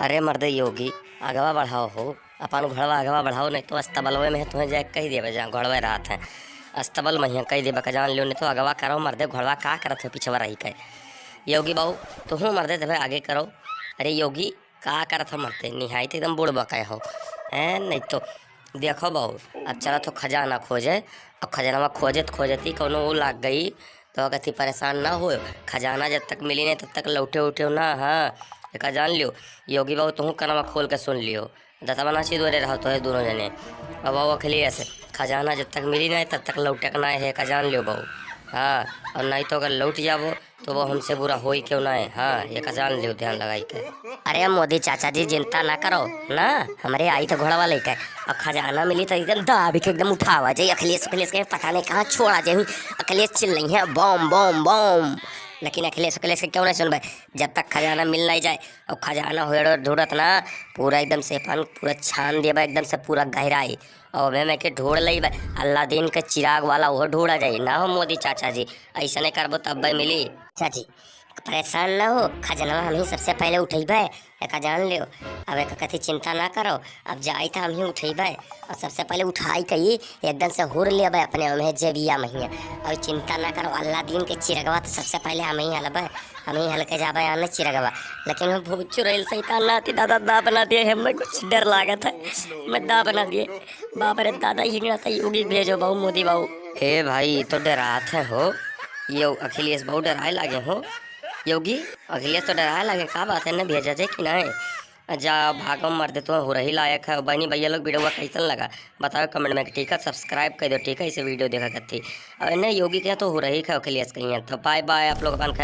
अरे मर्दे योगी, आगवा बढ़ाओ हो। अपन घोड़वा आगवा बढ़ाओ, नहीं तो अस्तबलवे में तुम्हें जाए कही देवे जहाँ घोड़वे रात है। अस्तबल में कही देवे का जान लियो, नहीं तो अगवा करो मर्दे। घोड़वा का करत हो पिछवा रही के। योगी बाबू तुहू मर्दे तभे आगे करो। अरे योगी का करत हो मर्दे, निहाई तो एकदम बुढ़ बकाए हो है। नहीं तो देखो बहू, अब चला तो खजाना खोजे। अब खजाना खोजत खोजती कौनो वो लाग गई तो कथी परेशान ना हो। खजाना जब तक मिली नहीं तब तक लौटे उठे ना। हाँ एक जान लियो योगी बाबू, तुहू कनमा खोल के सुन लियो। दतवा ना चिदोरे रहो तो है दोनों जने। अब बाबू अखिली ऐसे खजाना जब तक मिली नहीं तब तक लौटकना है का जान लियो बहू। हाँ और नहीं तो अगर लौट जाबो तो वो हमसे बुरा हो ही क्यों ना है। हाँ ये का जान लियो ध्यान लगाई के। अरे मोदी चाचा जी चिंता ना करो ना, हमारे आई तो घोड़ा वाले का और खजाना मिली तो एकदम दाबी के एकदम उठावा जाए। अखिलेश अखिलेश के पता नहीं कहाँ छोड़ा जाए। अखिलेश चिल्ल रही है बम बम बम, लेकिन अखिलेश अखिलेश के क्यों नहीं सुन भाई। जब तक खजाना मिल नहीं जाए और खजाना हो ढूंढत ना पूरा एकदम से अपन पूरा छान दिया एकदम से पूरा गहराई और मैं के ढूंढ ली भाई। अल्लाह दिन के चिराग वाला वो ढूंढा जाए ना हो मोदी चाचा जी। ऐसा नहीं करबो तब भाई मिली। चाची परेशान ना हो, खजनवा हम ही सबसे पहले उठेबे एक जान लियो। अब एक कथी चिंता ना करो, अब जाई था हम ही उठेबे और सबसे पहले उठाई कही एकदम से हुर लेबे अपने में जेबिया में। और चिंता ना करो, अल्लाह दिन के चिरगवा तो सबसे पहले हम ही हलबे, हम ही हल के जाबे आने चिरगवा। लेकिन हम भूत चुड़ैल शैतान नाती दादा दा बना दिए, हमें कुछ डर लागत है मैं दा बना दिए। बाप रे दादा ही योगी भेजो बहु मोदी बाबू। हे भाई तो डरात है हो यो अखिलेश बहु डराए लागे हो। योगी अखिलेश तो डराए लगे का बात है ना भेजा जाए कि नहीं। जा भागो मर दे तो हो रही लायक है। बहनी भैया लोग वीडियो कैसन लगा बताओ कमेंट में। ठीक है सब्सक्राइब कर दो, ठीक है इसे वीडियो देखा करती। और नहीं योगी के तो हो रही है अखिलेश कहीं। तो बाय बाय आप लोग अपन